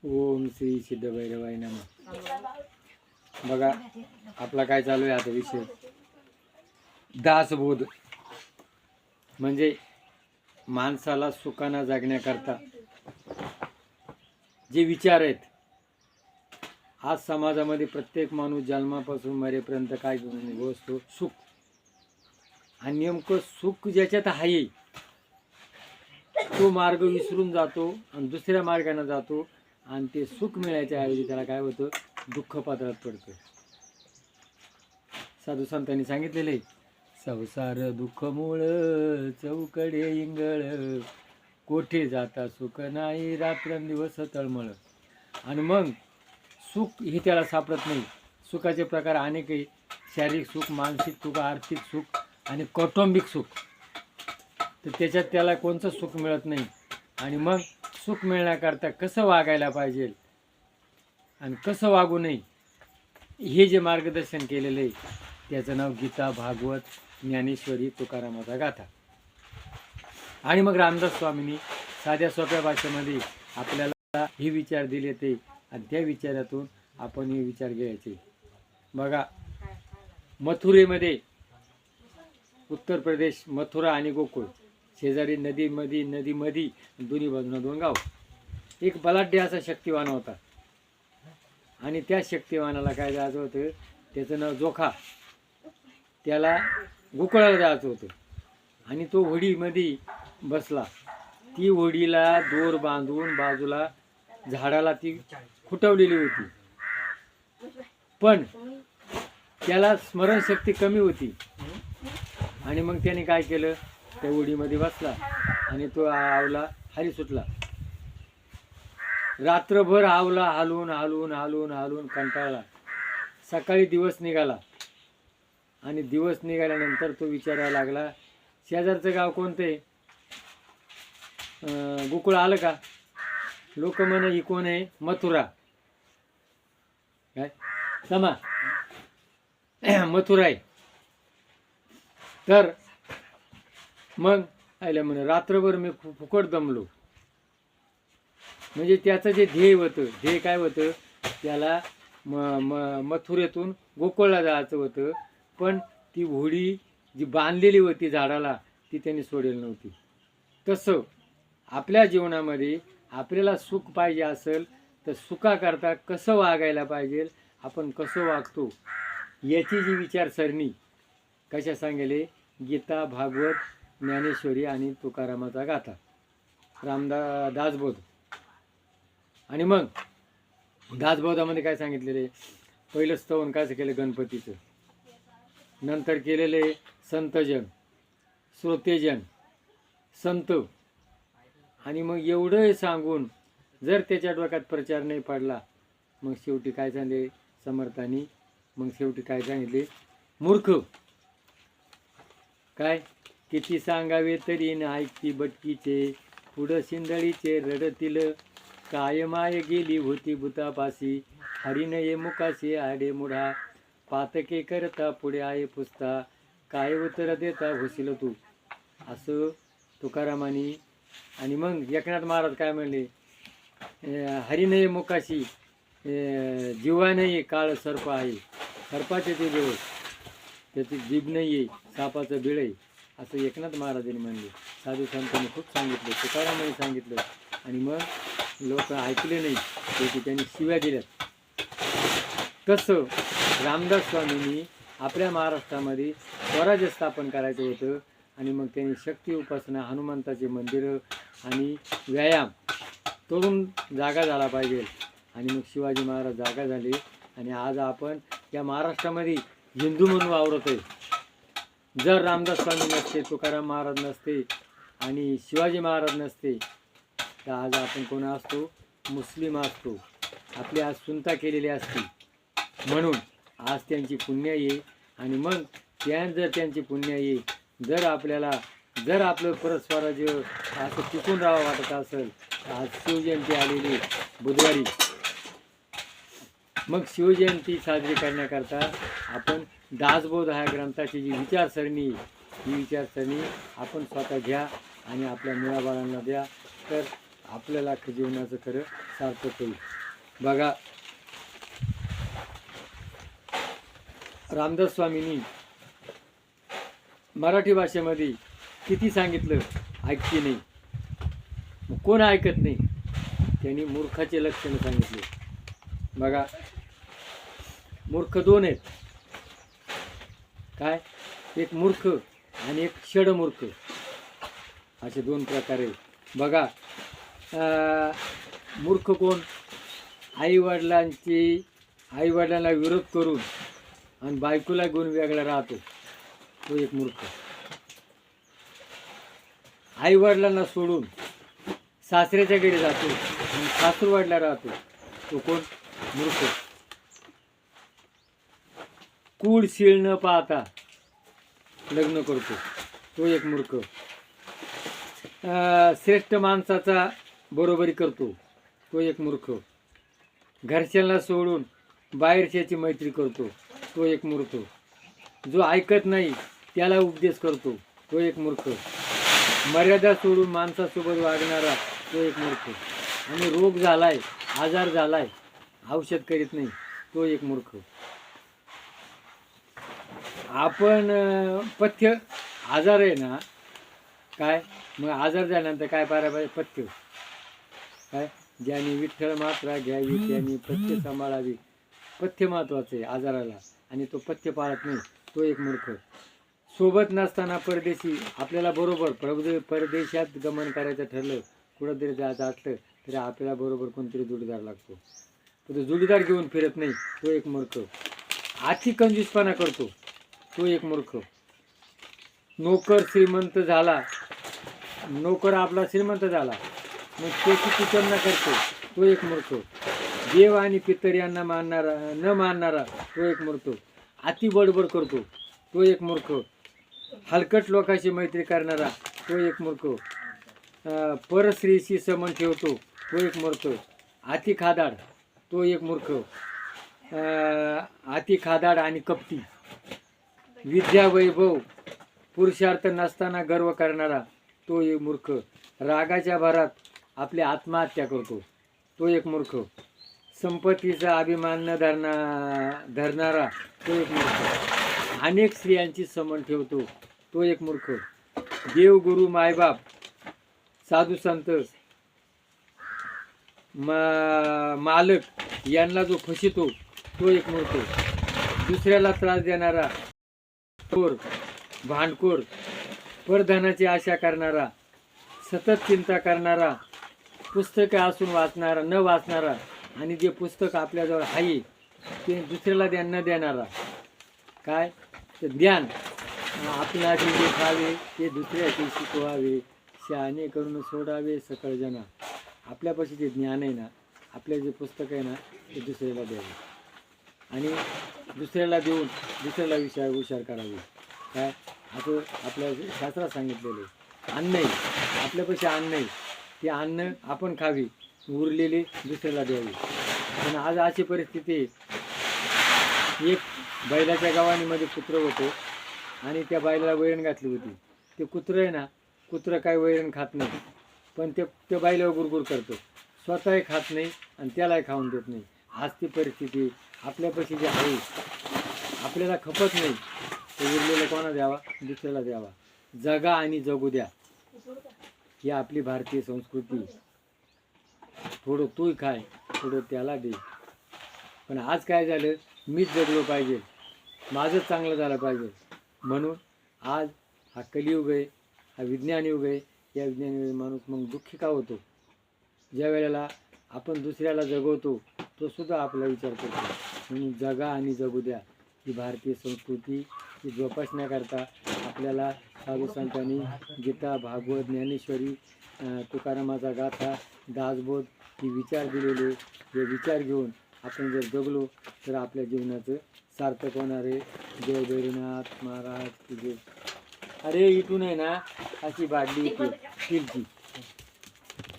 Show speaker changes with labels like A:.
A: ओम श्री सिद्ध भैरवाय नमः. बघा आपला काय चालू आहे आता विषय, दासबोध. म्हणजे माणसाला सुखाना जगण्याकरता जे विचार आहेत. आज समाजामध्ये प्रत्येक माणूस जन्मापासून मरेपर्यंत काय असतो, सुख. आणि नेमकं सुख ज्याच्यात आहे तो मार्ग विसरून जातो आणि दुसऱ्या मार्गाने जातो, आणि ते सुख मिळायच्या ऐवजी त्याला काय होतं, दुःख पातळत पडतं. साधू संतांनी सांगितलेले, संसार दुःख मूळ चौकडे इंगळ, कोठे जाता सुख नाही रात्रंदिवस तळमळ. आणि मग सुख हे त्याला सापडत नाही. सुखाचे प्रकार अनेक आहे. शारीरिक सुख, मानसिक सुख, आर्थिक सुख आणि कौटुंबिक सुख. तर त्याच्यात त्याला कोणतं सुख मिळत नाही. आणि मग सुख मिळण्याकरता कसं वागायला पाहिजे आणि कसं वागू नये हे जे मार्गदर्शन केलेलं आहे त्याचं नाव गीता, भागवत, ज्ञानेश्वरी, तुकारामाचा गाथा. आणि मग रामदास स्वामींनी साध्या सोप्या भाषेमध्ये आपल्याला हे विचार दिले ते, आणि त्या विचारातून आपण हे विचार घ्यायचे. बघा मथुरेमध्ये, उत्तर प्रदेश, मथुरा आणि गोकुळ शेजारी नदीमध्ये दोन्ही बाजूला 2 गाव. एक बलाढ्य असा शक्तिवान होता, आणि त्या शक्तिवानाला काय जायचं होतं, त्याचं नाव जोखा. त्याला गोकुळाला जायचं होतं, आणि तो होडीमध्ये बसला. ती होडीला दोर बांधून बाजूला झाडाला ती खुटवलेली होती, पण त्याला स्मरणशक्ती कमी होती. आणि मग त्याने काय केलं, त्या होडीमध्ये बसला आणि तो आवला खाली सुटला. रात्रभर आवला हालून हालून हालून हालून कंटाळला. सकाळी दिवस निघाला, आणि दिवस निघाल्यानंतर तो विचारायला लागला, शेजारचं गाव कोणतं आहे, गोकुळ आलं का. लोक म्हणा ही कोण आहे, मथुरा. काय समा मथुरा आहे. तर मग आयला म्हणे, रात्रभर मी फुकट दमलो. म्हणजे त्याचं जे ध्येय होतं, ध्येय काय होतं, त्याला मथुरेतून गोकुळला जायचं होतं, पण ती होडी जी बांधलेली होती झाडाला ती त्यांनी सोडेल नव्हती. तसं आपल्या जीवनामध्ये आपल्याला सुख पाहिजे असेल तर सुखाकरता कसं वागायला पाहिजे, आपण कसं वागतो याची जी विचारसरणी कशा सांगेले, गीता, भागवत, ज्ञानेश्वरी आणि तुकारामाचा गाथा, दासबोध. आणि मग दासबोधामध्ये काय सांगितलेले, पहिलं स्तवन काय केलं गणपतीचं, नंतर केलेले संतजन, श्रोतेजन, संत. आणि मग एवढं सांगून जर त्याच्या डोक्यात प्रचार नाही पडला, मग शेवटी काय सांगले समर्थांनी, मग शेवटी काय सांगितले, मूर्ख. काय किती सांगावे तरी न ऐकती बटकीचे, पुढं शिंदळीचे रडतील, काय माय गेली होती भूतापाशी, हरिनये मुकाशी आडे मुढा, पातके करता पुढे आहे पुसता, काय उत्तर देता होशील तू. असं तुकारामानी. आणि मग एकनाथ महाराज काय म्हणले, हरिनये मुकाशी, जीवानये काळ सर्प आहे, सर्पाचे ते देव, त्याची जीभ नाही आहे, सापाचं बिळ आहे, असं एकनाथ महाराजांनी म्हणले. साधू संतांनी खूप सांगितलं, तुकारामांनी सांगितलं, आणि मग लोक ऐकले नाही, ते त्यांनी शिव्या दिल्यात. तसं रामदास स्वामींनी आपल्या महाराष्ट्रामध्ये स्वराज्य स्थापन करायचं होतं, आणि मग त्यांनी शक्ती उपासना, हनुमंताचे मंदिरं आणि व्यायाम तोडून जागा झाला पाहिजे. आणि मग शिवाजी महाराज जागा झाले, आणि आज आपण या महाराष्ट्रामध्ये हिंदू म्हणून वावरत आहे. जर रामदास स्वामी नसते, तुकाराम महाराज नसते आणि शिवाजी महाराज नसते, तर आज आपण कोण असतो, मुस्लिम असतो. आपली आज सुनता केलेली असती. म्हणून आज त्यांची पुण्य आहे. आणि मग जर त्यांची पुण्य आहे, जर आपलं परस्वराज्य असं टिकून राहावं वाटत असेल, आज शिवजयंती आलेली बुधवारी, मग शिवजयंती साजरी करण्याकरता आपण दासबोध ह्या ग्रंथाची जी विचारसरणी, ही विचारसरणी आपण स्वतः घ्या आणि आपल्या मुलाबाळांना द्या, तर आपल्याला जीवनाचं खरं सार्थक होईल. बघा, रामदास स्वामींनी मराठी भाषेमध्ये किती सांगितलं, ऐकते नाही. मग कोण ऐकत नाही? त्यांनी मूर्खाचे लक्षण सांगितले. बघा, मूर्ख दोन आहेत. काय? एक मूर्ख आणि एक षडमूर्ख, असे दोन प्रकार आहेत. बघा, मूर्ख कोण? आईवडिलांना विरोध करून आणि बायकोला गुण वेगळा राहतो, तो एक मूर्ख. आईवडिलांना सोडून सासऱ्याच्या घरी जातो आणि सासूरवाडला राहतो, तो कोण? मूर्ख. कूड शीळ न पाहता लग्न करतो, तो एक मूर्ख. श्रेष्ठ माणसाचा बरोबरी करतो, तो एक मूर्ख. घरच्यांना सोडून बाहेरच्याची मैत्री करतो, तो एक मूर्ख. जो ऐकत नाही त्याला उपदेश करतो, तो एक मूर्ख. मर्यादा सोडून माणसासोबत वागणारा, तो एक मूर्ख. आणि रोग झालाय, आजार झालाय, औषध करीत नाही, तो एक मूर्ख. आपण पथ्य, आजार आहे ना, काय मग आजार झाल्यानंतर काय पाहायला पाहिजे? पथ्य. काय? ज्याने विठ्ठल मात्रा घ्यावी त्याने पथ्य सांभाळावी. पथ्य महत्वाचं आहे आजाराला, आणि तो पथ्य पाळत नाही, तो एक मूर्ख. सोबत नसताना परदेशी, आपल्याला बरोबर परदेशात गमन करायचं ठरलं, कुठंतरी जायचं असलं तरी आपल्याला बरोबर कोणतरी जोडीदार लागतो. तो जोडीदार घेऊन फिरत नाही, तो एक मूर्ख. आर्थिक कंजूसपणा करतो, तो एक मूर्ख. नोकर श्रीमंत झाला, नोकर आपला श्रीमंत झाला, मग त्याची तुलना करतो, तो एक मूर्ख. देव आणि पितर यांना न मानणारा, तो एक मूर्ख. अति बडबड करतो, तो एक मूर्ख. हलकट लोकांशी मैत्री करणारा, तो एक मूर्ख. परस्त्रीशी संबंध ठेवतो, तो एक मूर्ख. अति खादाड, तो एक मूर्ख. अति खादाड आणि कपटी. विद्या वैभव पुरुषार्थ नसताना गर्व करणारा, तो एक मूर्ख. रागाच्या भरात आपली आत्महत्या करतो, तो एक मूर्ख. संपत्तीचा अभिमान न धरणारा, तो एक मूर्ख. अनेक स्त्रियांची संबंध ठेवतो, तो एक मूर्ख. देव, गुरु, मायबाप, साधू संत, मालक यांना जो फसितो, तो एक मूर्ख. दुसऱ्याला त्रास देणारा, चोर, भांडखोर, परधनाची आशा करणारा, सतत चिंता करणारा, पुस्तके असून न वाचणारा, आणि जे पुस्तक आपल्याजवळ आहे ते दुसऱ्याला न देणारा. काय? तर ज्ञान आपणाची जे खावे ते दुसऱ्याचे शिकवावे, शहाणे करून सोडावे सकळ जना. आपल्यापाशी जे ज्ञान आहे ना, आपले जे पुस्तक आहे ना, ते दुसऱ्याला द्यावे आणि दुसऱ्याला देऊन दुसऱ्याला हुशार करावे. काय? असं आपल्या शास्त्रात सांगितलेलं आहे. अन्न आहे, आपल्यापाशी अन्न आहे, ते अन्न आपण खावी, उरलेले दुसऱ्याला द्यावे. पण आज अशी परिस्थिती आहे, एक बैलाच्या गव्हाणीमध्ये कुत्रं होतं आणि त्या बैलाला वैरण घातली होती. ते कुत्रं आहे ना, कुत्रं काय वैरण खात नाही, पण ते बैलावर गुरगुर करतो, स्वतःही खात नाही आणि त्यालाही खाऊन देत नाही. आज ती परिस्थिती आपल्यापाशी जी आहे, आपल्याला खपत नाही, ते उरलेलं कोणा द्यावा? दुसऱ्याला द्यावा. जगा आणि जगू द्या, ही आपली भारतीय संस्कृती. थोडं तूही खाय, थोडं त्याला दे. पण आज काय झालं? मीच जगलो पाहिजे, माझंच चांगलं झालं पाहिजे, म्हणून आज हा कलियुग आहे, हा विज्ञान युग आहे. या विज्ञान युगात माणूस मग दुःखी का होतो? ज्या वेळेला आपण दुसऱ्याला जगवतो, तो सुद्धा आपला विचार करतो. म्हणून जगा आणि जगू द्या ही भारतीय संस्कृती, ही जोपासण्याकरता आपल्याला साधू संतांनी गीता, भागवत, ज्ञानेश्वरी, तुकारामाचा गाथा, दासबोध ही विचार दिलेले. हे विचार घेऊन आपण जर जगलो तर आपल्या जीवनाचं सार्थक होणार आहे. जय भैरवनाथ महाराज की जय. अरे इथून आहे ना अशी बादली येते स्टीलची,